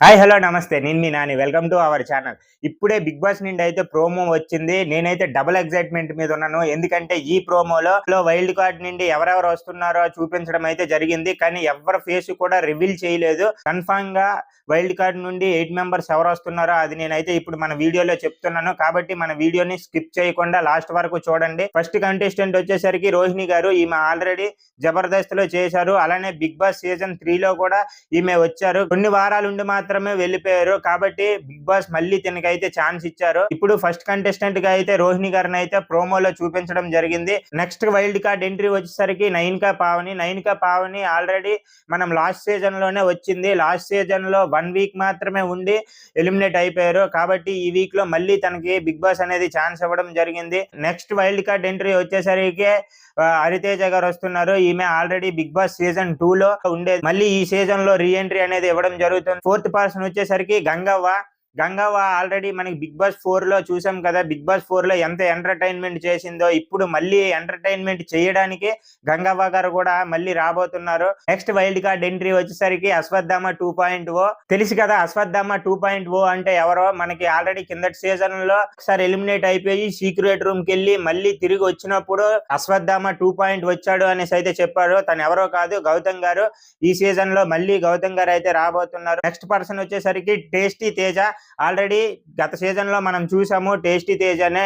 Hi hello namaste, నేను మీ Nani. Welcome to our channel. ఇప్పుడే బిగ్ బాస్ నుండి అయితే ప్రోమో వచ్చింది. నేనైతే డబుల్ ఎక్సైట్మెంట్ మీద ఉన్నాను. ఎందుకంటే ఈ ప్రోమోలో వైల్డ్ కార్డ్ నుండి ఎవరెవరు వస్తున్నారో చూపించడం అయితే జరిగింది. కానీ ఎవరి ఫేస్ కూడా రివీల్ చేయలేదు. కన్ఫామ్ గా వైల్డ్ కార్డ్ నుండి 8 మెంబర్స్ ఎవరు వస్తున్నారో అది నేనైతే ఇప్పుడు మన వీడియోలో చెప్తున్నాను. కాబట్టి మన వీడియోని స్కిప్ చేయకుండా లాస్ట్ వరకు చూడండి. ఫస్ట్ కంటెస్టెంట్ వచ్చేసరికి రోహిణి గారు. ఈమె ఆల్రెడీ జబర్దస్త్ లో చేశారు. అలానే బిగ్ బాస్ సీజన్ 3 లో కూడా ఈమె వచ్చారు. కొన్ని వారాలుండి మాత్రమే వెళ్ళిపోయారు. కాబట్టి బిగ్ బాస్ మళ్ళీ తినకైతే ఛాన్స్ ఇచ్చారు. ఇప్పుడు ఫస్ట్ కంటెస్టెంట్ గా అయితే రోహిణి గారిని అయితే ప్రోమోలో చూపించడం జరిగింది. నెక్స్ట్ వైల్డ్ కార్డ్ ఎంట్రీ వచ్చేసరికి నైనికా పావని ఆల్రెడీ మనం లాస్ట్ సీజన్ లోనే వచ్చింది. లాస్ట్ సీజన్ లో 1 వీక్ మాత్రమే ఉండి ఎలిమినేట్ అయిపోయారు. కాబట్టి ఈ వీక్ లో మళ్ళీ తనకి బిగ్ బాస్ అనేది ఛాన్స్ ఇవ్వడం జరిగింది. నెక్స్ట్ వైల్డ్ కార్డ్ ఎంట్రీ వచ్చేసరికి హరితేజ గారు వస్తున్నారు. ఈమె ఆల్రెడీ బిగ్ బాస్ సీజన్ 2 లో ఉండేది. మళ్ళీ ఈ సీజన్ లో రీ ఎంట్రీ అనేది ఇవ్వడం జరుగుతుంది. ఫోర్త్ పర్సన్ వచ్చేసరికి గంగవ్వ ఆల్రెడీ మనకి బిగ్ బాస్ 4 లో చూసాం కదా. బిగ్ బాస్ 4 లో ఎంత ఎంటర్టైన్మెంట్ చేసిందో, ఇప్పుడు మళ్ళీ ఎంటర్టైన్మెంట్ చేయడానికి గంగవ్వ గారు కూడా మళ్ళీ రాబోతున్నారు. నెక్స్ట్ వైల్డ్ కార్డ్ ఎంట్రీ వచ్చేసరికి అశ్వత్థామ 2.0. తెలుసు కదా అశ్వత్థామ 2.0 అంటే ఎవరో. మనకి ఆల్రెడీ కిందటి సీజన్ లో ఒకసారి ఎలిమినేట్ అయిపోయి సీక్రెట్ రూమ్ కి వెళ్ళి మళ్ళీ తిరిగి వచ్చినప్పుడు అశ్వత్థామ 2.0 వచ్చాడు అనేసి అయితే చెప్పారు. తను ఎవరో కాదు, గౌతమ్ గారు. ఈ సీజన్ లో మళ్ళీ గౌతమ్ గారు అయితే రాబోతున్నారు. నెక్స్ట్ పర్సన్ వచ్చేసరికి టేస్టీ తేజ. ఆల్రెడీ గత సీజన్ లో మనం చూసాము టేస్టీ తేజ అనే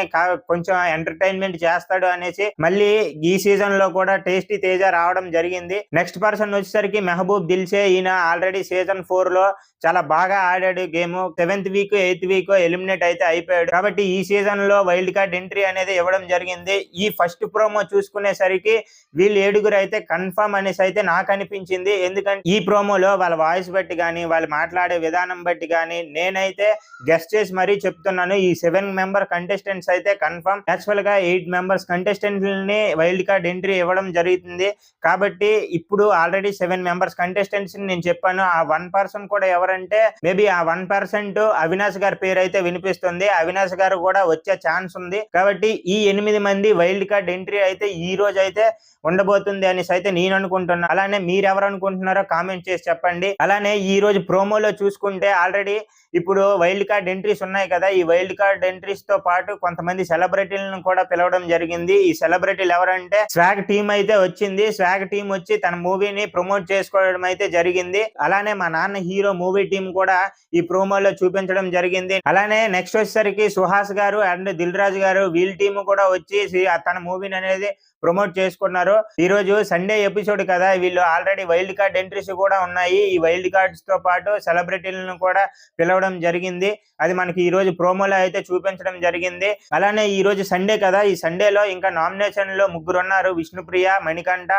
కొంచెం ఎంటర్టైన్మెంట్ చేస్తాడు అనేసి. మళ్ళీ ఈ సీజన్ లో కూడా టేస్టీ తేజ రావడం జరిగింది. నెక్స్ట్ పర్సన్ వచ్చేసరికి మెహబూబ్ దిల్సే. ఈయన ఆల్రెడీ సీజన్ 4 లో చాలా బాగా ఆడాడు game. 7th week 8th week eliminate అయితే అయిపోయాడు. కాబట్టి ఈ సీజన్ లో వైల్డ్ కార్డ్ ఎంట్రీ అనేది ఇవ్వడం జరిగింది. ఈ ఫస్ట్ ప్రోమో చూసుకునేసరికి వీళ్ళు 7గురు అయితే కన్ఫర్మ్ అనేసి అయితే నాకు అనిపించింది. ఎందుకంటే ఈ ప్రోమోలో వాళ్ళ వాయిస్ బట్టి కానీ, వాళ్ళు మాట్లాడే విధానం బట్టి కానీ నేనైతే గెస్ట్ చేసి మరీ చెప్తున్నాను, ఈ 7 మెంబర్ కంటెస్టెంట్స్ అయితే కన్ఫర్మ్. యాక్చువల్ గా 8 మెంబర్స్ కంటెస్టెంట్లని వైల్డ్ కార్డ్ ఎంట్రీ ఇవ్వడం జరుగుతుంది. కాబట్టి ఇప్పుడు ఆల్రెడీ 7 మెంబర్స్ కంటెస్టెంట్స్ నేను చెప్పాను. ఆ 1% కూడా ఎవరంటే మేబీ ఆ 1% అవినాష్ గారి పేరు అయితే వినిపిస్తుంది. అవినాష్ గారు కూడా వచ్చే ఛాన్స్ ఉంది. కాబట్టి ఈ 8 మంది వైల్డ్ కార్డ్ ఎంట్రీ అయితే ఈ రోజు అయితే ఉండబోతుంది అనేసి అయితే నేను అనుకుంటున్నాను. అలానే మీరెవరు అనుకుంటున్నారో కామెంట్ చేసి చెప్పండి. అలానే ఈ రోజు ప్రోమోలో చూసుకుంటే ఆల్రెడీ ఇప్పుడు వైల్డ్ కార్డ్ ఎంట్రీస్ ఉన్నాయి కదా. ఈ వైల్డ్ కార్డ్ ఎంట్రీస్ తో పాటు కొంతమంది సెలబ్రిటీలను కూడా పిలవడం జరిగింది. ఈ సెలబ్రిటీలు ఎవరంటే స్వాగ్ టీమ్ అయితే వచ్చింది. స్వాగ్ టీమ్ వచ్చి తన మూవీని ప్రమోట్ చేసుకోవడం అయితే జరిగింది. అలానే మా నాన్న హీరో మూవీ టీం కూడా ఈ ప్రోమోలో చూపించడం జరిగింది. అలానే నెక్స్ట్ వచ్చేసరికి సుహాస్ గారు అండ్ దిల్ రాజు గారు వీళ్ళ టీం కూడా వచ్చి తన మూవీని అనేది ప్రమోట్ చేసుకున్నారు. ఈ రోజు సండే ఎపిసోడ్ కదా. వీళ్ళు ఆల్రెడీ వైల్డ్ కార్డ్ ఎంట్రీస్ కూడా ఉన్నాయి. ఈ వైల్డ్ కార్డ్స్ తో పాటు సెలబ్రిటీలను కూడా పిలవడం జరిగింది. అది మనకి ఈ రోజు ప్రోమోలో అయితే చూపించడం జరిగింది. అలానే ఈ రోజు సండే కదా. ఈ సండేలో ఇంకా నామినేషన్ లో 3 ఉన్నారు. విష్ణుప్రియ, మణికంఠ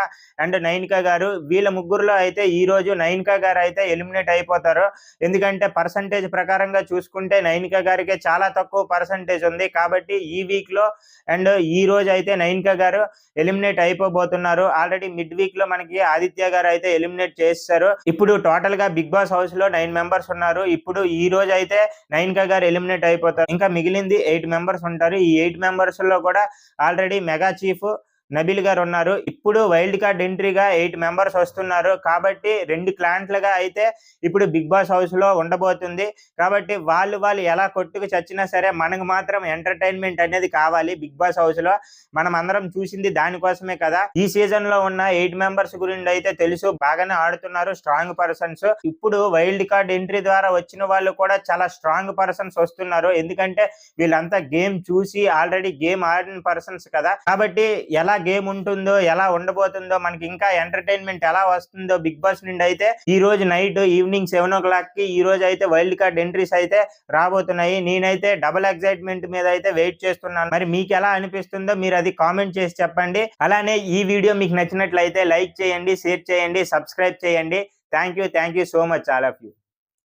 అండ్ నైనికా గారు. వీళ్ళ 3లో అయితే ఈ రోజు నైనికా గారు అయితే ఎలిమినేట్ అయిపోతారు. ఎందుకంటే పర్సంటేజ్ ప్రకారంగా చూసుకుంటే నైనికా గారికి చాలా తక్కువ పర్సంటేజ్ ఉంది. కాబట్టి ఈ వీక్ లో అండ్ ఈ రోజు అయితే నైనికా గారు ఎలిమినేట్ అయిపోబోతున్నారు. ఆల్రెడీ మిడ్ వీక్ లో మనకి ఆదిత్య గారు అయితే ఎలిమినేట్ చేస్తారు. ఇప్పుడు టోటల్ గా బిగ్ బాస్ హౌస్ లో 9 మెంబర్స్ ఉన్నారు. ఇప్పుడు ఈ రోజు అయితే నైనికా గారు ఎలిమినేట్ అయిపోతారు. ఇంకా మిగిలింది 8 మెంబర్స్ ఉంటారు. ఈ 8 మెంబర్స్ లో కూడా ఆల్రెడీ మెగా చీఫ్ నబీల్ గారు ఉన్నారు. ఇప్పుడు వైల్డ్ కార్డ్ ఎంట్రీగా 8 మెంబర్స్ వస్తున్నారు. కాబట్టి 2 క్లాన్లుగా అయితే ఇప్పుడు బిగ్ బాస్ హౌస్ లో ఉండబోతుంది. కాబట్టి వాళ్ళు ఎలా కొట్టుకు చచ్చినా సరే మనకు మాత్రం ఎంటర్టైన్మెంట్ అనేది కావాలి. బిగ్ బాస్ హౌస్ లో మనం అందరం చూసింది దానికోసమే కదా. ఈ సీజన్ లో ఉన్న 8 మెంబర్స్ గురించి అయితే తెలుసు, బాగానే ఆడుతున్నారు, స్ట్రాంగ్ పర్సన్స్. ఇప్పుడు వైల్డ్ కార్డ్ ఎంట్రీ ద్వారా వచ్చిన వాళ్ళు కూడా చాలా స్ట్రాంగ్ పర్సన్స్ వస్తున్నారు. ఎందుకంటే వీళ్ళంతా గేమ్ చూసి ఆల్రెడీ గేమ్ ఆడిన పర్సన్స్ కదా. కాబట్టి ఎలా గేమ్ ఉంటుందో, ఎలా ఉండబోతుందో, మనకి ఇంకా ఎంటర్టైన్మెంట్ ఎలా వస్తుందో బిగ్ బాస్ నుండి అయితే ఈ రోజు నైట్ ఈవినింగ్ 7 o'clock కి ఈ రోజు అయితే వైల్డ్ కార్డ్ ఎంట్రీస్ అయితే రాబోతున్నాయి. నేనైతే డబుల్ ఎక్సైట్మెంట్ మీద అయితే వెయిట్ చేస్తున్నాను. మరి మీకు ఎలా అనిపిస్తుందో మీరు అది కామెంట్ చేసి చెప్పండి. అలానే ఈ వీడియో మీకు నచ్చినట్లయితే లైక్ చేయండి, షేర్ చేయండి, సబ్స్క్రైబ్ చేయండి. Thank you so much all of you.